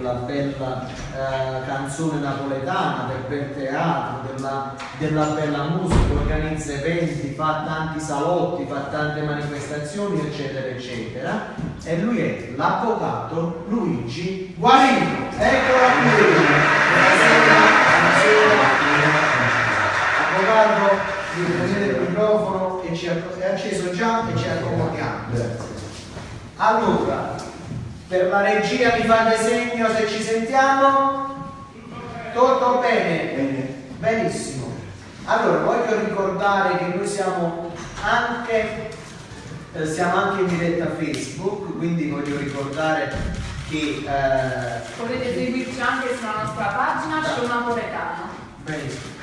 della bella canzone napoletana, del bel teatro, della bella musica, organizza eventi, fa tanti salotti, fa tante manifestazioni, eccetera, eccetera. E lui è l'avvocato Luigi Guarino. Eccola qui! Avvocato, vi prendete il microfono e è acceso già e ci accomodiamo. Allora, per la regia mi fate segno se ci sentiamo? Tutto bene? Bene. Benissimo. Allora, voglio ricordare che noi siamo anche in diretta Facebook, quindi voglio ricordare che potete seguirci anche sulla nostra pagina Show Napoletano. Benissimo.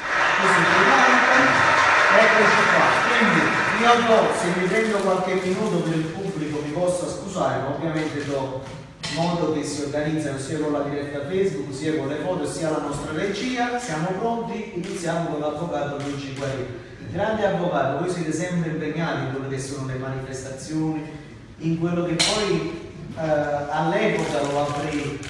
Eccoci qua. Quindi io do, se mi prendo qualche minuto per il pubblico mi possa scusare, ma ovviamente do modo che si organizzano sia con la diretta Facebook, sia con le foto, sia la nostra regia. Siamo pronti, iniziamo con l'avvocato Luigi Guarino. Grande avvocato, voi siete sempre impegnati in quello che sono le manifestazioni, in quello che poi all'epoca lo aprì,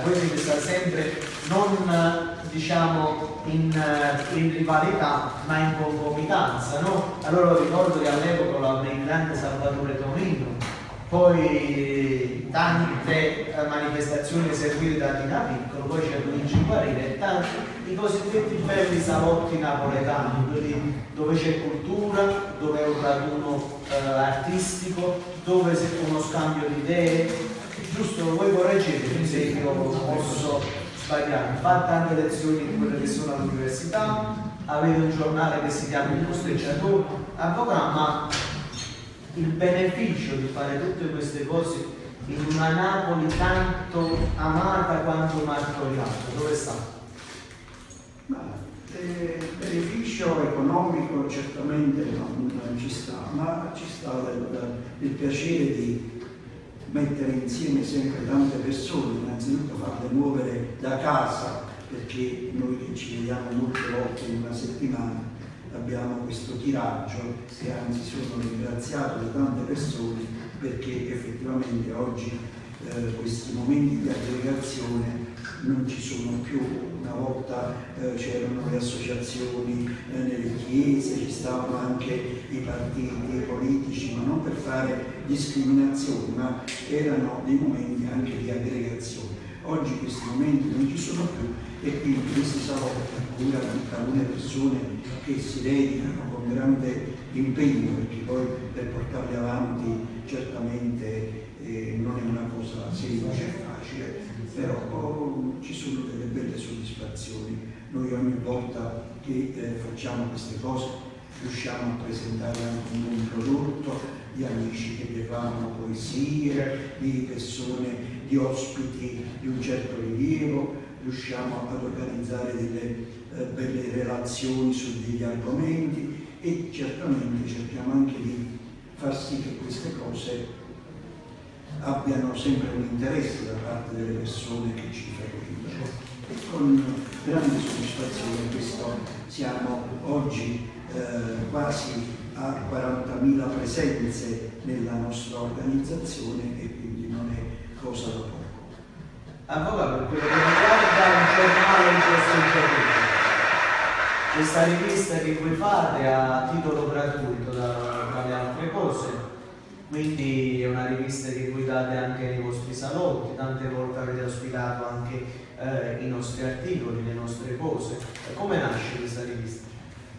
voi siete stati sempre non diciamo in rivalità ma in concomitanza, no? Allora ricordo che all'epoca lo aprì il grande Salvatore Tonino, poi tante manifestazioni eseguite da Tina Piccolo, poi c'è Luigi Guarino e tanti i cosiddetti belli salotti napoletani, quelli dove c'è cultura, dove è un raduno artistico, dove c'è uno scambio di idee. Giusto, voi correggetemi se io posso sbagliare. Fate tante lezioni in quelle che sono all'università, avete un giornale che si chiama Il Posteggiatore, avvocato, ma il beneficio di fare tutte queste cose in una Napoli tanto amata quanto martoriata, dove sta? Il beneficio economico certamente non ci sta, ma ci sta il piacere di mettere insieme sempre tante persone, innanzitutto farle muovere da casa, perché noi che ci vediamo molte volte in una settimana abbiamo questo tiraggio e anzi sono ringraziato da tante persone perché effettivamente oggi questi momenti di aggregazione non ci sono più. Una volta c'erano le associazioni nelle chiese, ci stavano anche i partiti politici, ma non per fare discriminazioni, ma erano dei momenti anche di aggregazione. Oggi questi momenti non ci sono più e quindi questi salotti a cui alcune persone che si dedicano con grande impegno, perché poi per portarli avanti certamente non è una cosa semplice e facile, però ci sono delle belle soddisfazioni. Noi ogni volta che facciamo queste cose riusciamo a presentare anche un buon prodotto di amici che fanno poesie, di persone, di ospiti di un certo rilievo, riusciamo ad organizzare delle belle relazioni su degli argomenti e certamente cerchiamo anche di far sì che queste cose abbiano sempre un interesse da parte delle persone che ci frequentano. E con grande soddisfazione questo siamo oggi quasi a 40.000 presenze nella nostra organizzazione e quindi non è cosa da poco. Avvocato, per quello che riguarda un giornale in questo giorno, questa rivista che voi fate a titolo gratuito tra le altre cose, quindi è una rivista che voi date anche nei vostri salotti, tante volte avete ospitato anche i nostri articoli, le nostre cose. Come nasce questa rivista?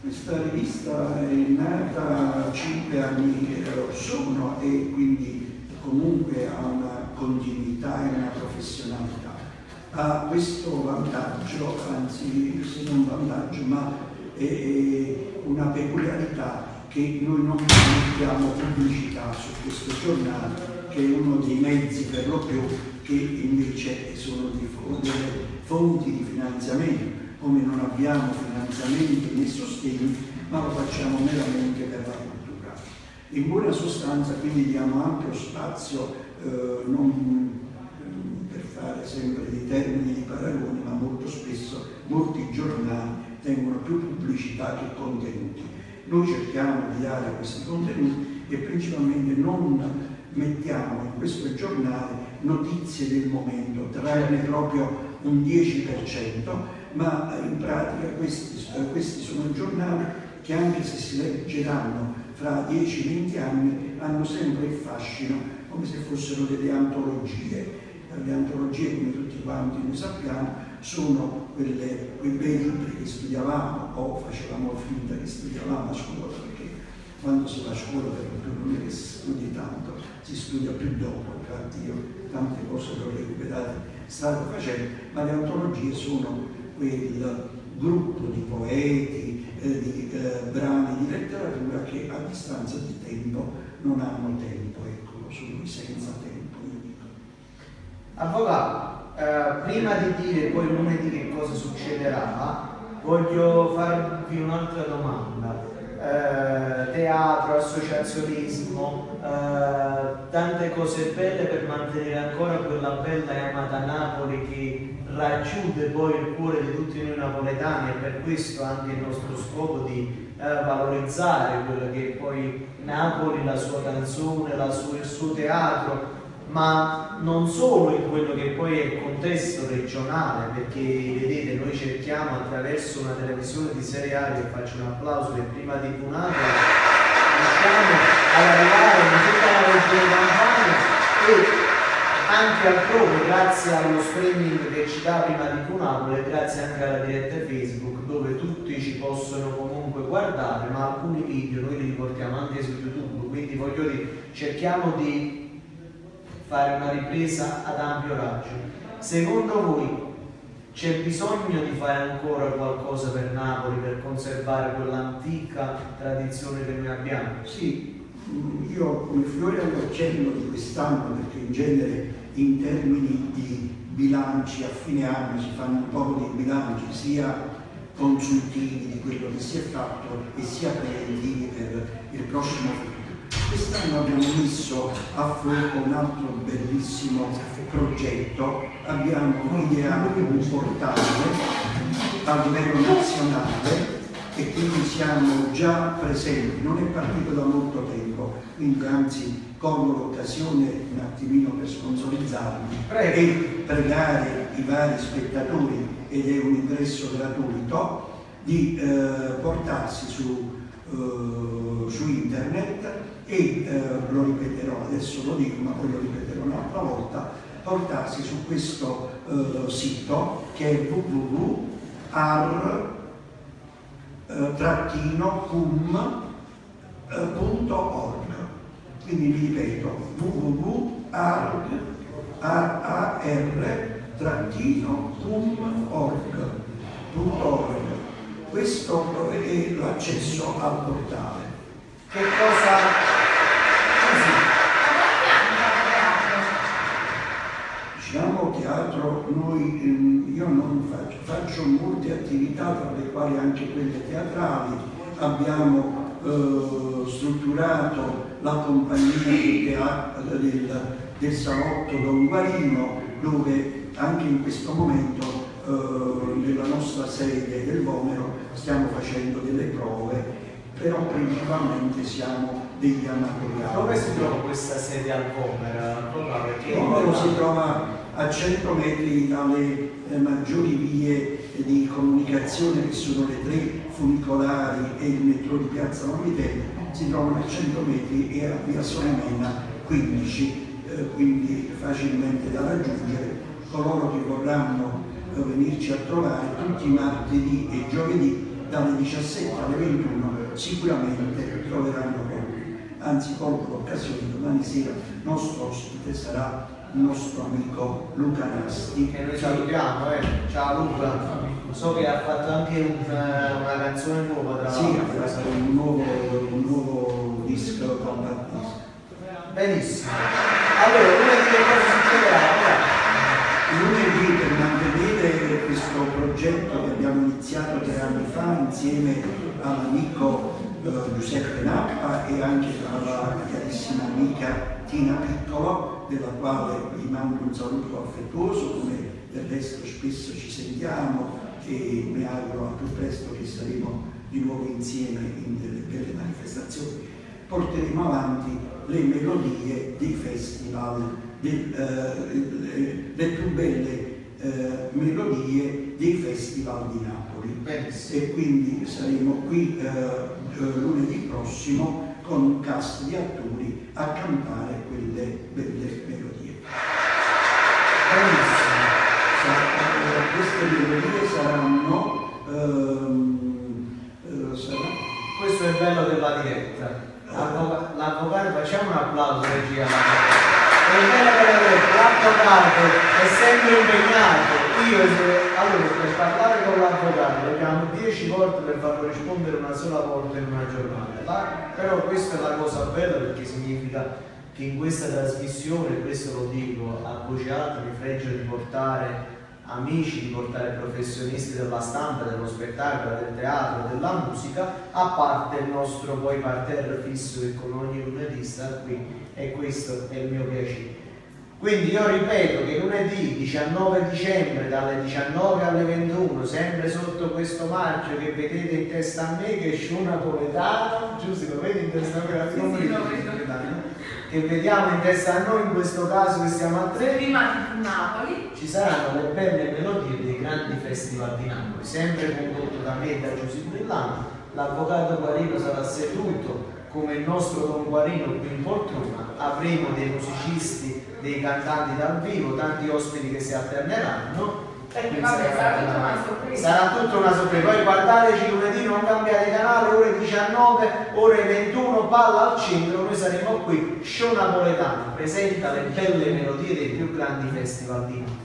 Questa rivista è nata 5 anni or sono e quindi comunque ha una continuità e una professionalità. Ha questo vantaggio, anzi se non vantaggio, ma è una peculiarità che noi non mettiamo pubblicità su questo giornale, che è uno dei mezzi per lo più che invece sono delle fonti di finanziamento. Come non abbiamo finanziamenti né sostegni, ma lo facciamo meramente per la cultura. In buona sostanza quindi diamo ampio spazio, non per fare sempre dei termini di paragone, ma molto spesso molti giornali tengono più pubblicità che contenuti. Noi cerchiamo di dare questi contenuti e principalmente non mettiamo in questo giornale notizie del momento, trarne proprio un 10%, ma in pratica questi sono giornali che anche se si leggeranno fra 10-20 anni hanno sempre il fascino, come se fossero delle antologie. Le antologie, come tutti quanti noi sappiamo, sono quei bei libri che studiavamo o facevamo finta che studiavamo a scuola, perché quando si va a scuola per non è che si studi tanto, si studia più dopo. Infatti io tante cose le ho recuperate strada facendo, ma le antologie sono quel gruppo di poeti, di brani di letteratura che a distanza di tempo non hanno tempo, ecco, sono senza tempo, io dico. Avvocato, prima di dire poi lunedì che cosa succederà, voglio farvi un'altra domanda. Teatro, associazionismo, tante cose belle per mantenere ancora quella bella e amata Napoli che racchiude poi il cuore di tutti noi napoletani, e per questo anche il nostro scopo di valorizzare quello che è poi Napoli, la sua canzone, il suo teatro, ma non solo in quello che poi è il contesto regionale, perché vedete noi cerchiamo attraverso una televisione di serie A, che faccio un applauso, che prima di Napoli riusciamo ad arrivare in tutta la regione Campania e anche altrove, grazie allo streaming che ci dà prima di Napoli e grazie anche alla diretta Facebook, dove tutti ci possono comunque guardare, ma alcuni video noi li riportiamo anche su YouTube, quindi voglio dire, cerchiamo di fare una ripresa ad ampio raggio. Secondo voi c'è bisogno di fare ancora qualcosa per Napoli per conservare quell'antica tradizione che noi abbiamo? Sì, io come fiore all'occhiello di quest'anno, perché in genere in termini di bilanci a fine anno si fanno un po' di bilanci sia consultivi di quello che si è fatto e sia preventivi per il prossimo futuro. Quest'anno abbiamo messo a fuoco un altro bellissimo progetto, abbiamo ideato un portale a livello nazionale e quindi siamo già presenti, non è partito da molto tempo, quindi anzi colgo l'occasione un attimino per sponsorizzarmi e pregare i vari spettatori, ed è un ingresso gratuito, di portarsi su internet e lo ripeterò, adesso lo dico ma poi lo ripeterò un'altra volta, portarsi su questo sito che è www.cum.org. Quindi vi ripeto, www.ar-cum.org. Questo è l'accesso al portale. Che cosa? Diciamo teatro, io non faccio molte attività, tra le quali anche quelle teatrali. Abbiamo strutturato la compagnia del Salotto Don Guarino, dove anche in questo momento nella nostra sede del Vomero stiamo facendo delle prove, però principalmente siamo degli amatoriali. Dove si trova questa sede al Vomero? Il Vomero si trova a 100 metri dalle maggiori vie di comunicazione, che sono le 3 funicolari e il metro di Piazza Novitelli, si trovano a 100 metri e a via Solimena 15, quindi facilmente da raggiungere. Coloro che vorranno venirci a trovare tutti i martedì e giovedì dalle 17 alle 21 sicuramente troveranno noi. Anzi, colgo l'occasione, domani sera il nostro ospite sarà il nostro amico Luca Nasti, che noi salutiamo, ciao Luca. So che ha fatto anche una canzone nuova, tra l'altro. Sì, ha fatto un nuovo disco, compact disco. Benissimo. Allora, lunedì che cosa succederà? Lunedì, per mantenere questo progetto che abbiamo iniziato 3 anni fa insieme all'amico Giuseppe Nappa e anche alla carissima amica Tina Piccolo, della quale gli mando un saluto affettuoso, come del resto spesso ci sentiamo, e mi auguro al più presto che saremo di nuovo insieme in delle belle manifestazioni. porteremo avanti le melodie dei festival, le più belle melodie dei festival di Napoli. Benissimo. E quindi saremo qui lunedì prossimo con un cast di attori a cantare quelle belle melodie. Benissimo. Queste melodie saranno Questo è il bello della diretta. L'avvocato, facciamo un applauso regia. È il bello della diretta, l'avvocato è sempre impegnato. Allora, per parlare con l'avvocato dobbiamo 10 volte per farlo rispondere una sola volta in una giornata. Però questa è la cosa bella, perché significa che in questa trasmissione, questo lo dico a voce alta, mi fregio di portare amici, di portare professionisti della stampa, dello spettacolo, del teatro, della musica, a parte il nostro poi parterre fisso che con ogni lunedì sta qui, e questo è il mio piacere. Quindi io ripeto che lunedì 19 dicembre dalle 19 alle 21, sempre sotto questo marchio che vedete in testa a me, che è Show Napoletano, giusto? Lo vedi in testa a me? Che vediamo in testa a noi, in questo caso che siamo a 3. Prima di Napoli. Ci saranno le belle melodie dei grandi festival di Napoli, sempre condotto da me e da Giuseppe Brillano. L'avvocato Guarino sarà seduto come il nostro Don Guarino qui in poltrona, avremo dei musicisti, dei cantanti dal vivo, tanti ospiti che si alterneranno. E quindi sarà tutta una sorpresa. Sarà tutta una sorpresa. Poi guardateci lunedì, non cambiate canale, ore 19, ore 21, palla al centro, noi saremo qui. Show Napoletano presenta le belle melodie dei più grandi festival di Napoli.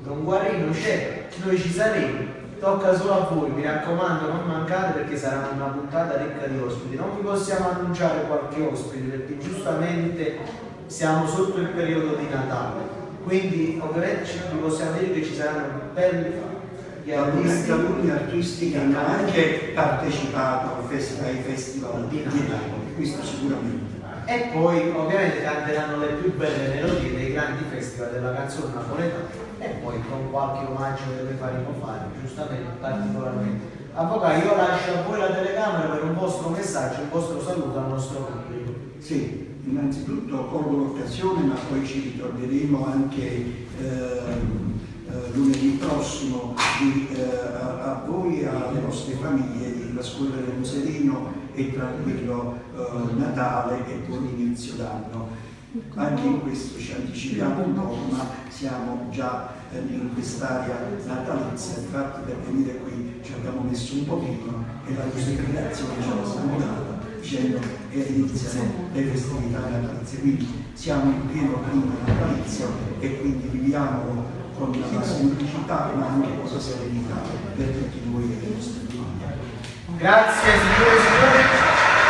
Don Guarino c'è, noi ci saremo. Tocca solo a voi, mi raccomando, non mancate, perché sarà una puntata ricca di ospiti. Non vi possiamo annunciare qualche ospite perché giustamente siamo sotto il periodo di Natale. Quindi ovviamente vi possiamo dire che ci saranno belli alcuni artisti che hanno anche partecipato ai festival di Napoli, questo sicuramente. E poi ovviamente canteranno le più belle melodie dei grandi festival della canzone napoletana, e poi con qualche omaggio che le faremo fare, giustamente, particolarmente. Avvocato, io lascio a voi la telecamera per un vostro messaggio, un vostro saluto al nostro pubblico. Sì, innanzitutto colgo l'occasione, ma poi ci ritorneremo anche lunedì prossimo a voi e alle vostre famiglie di La Scuola del Muserino, e tranquillo Natale e buon inizio d'anno. Anche in questo ci anticipiamo un po', ma siamo già in quest'area natalizia. Infatti per venire qui ci abbiamo messo un pochino e la giustificazione ce la siamo data dicendo che iniziano le festività natalizie, quindi siamo in pieno clima natalizio e quindi viviamo con la semplicità ma anche con la serenità per tutti noi e le nostre famiglie. Grazie signore e signori,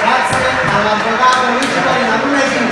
grazie all'avvocato Luigi Guarino, a lunedì.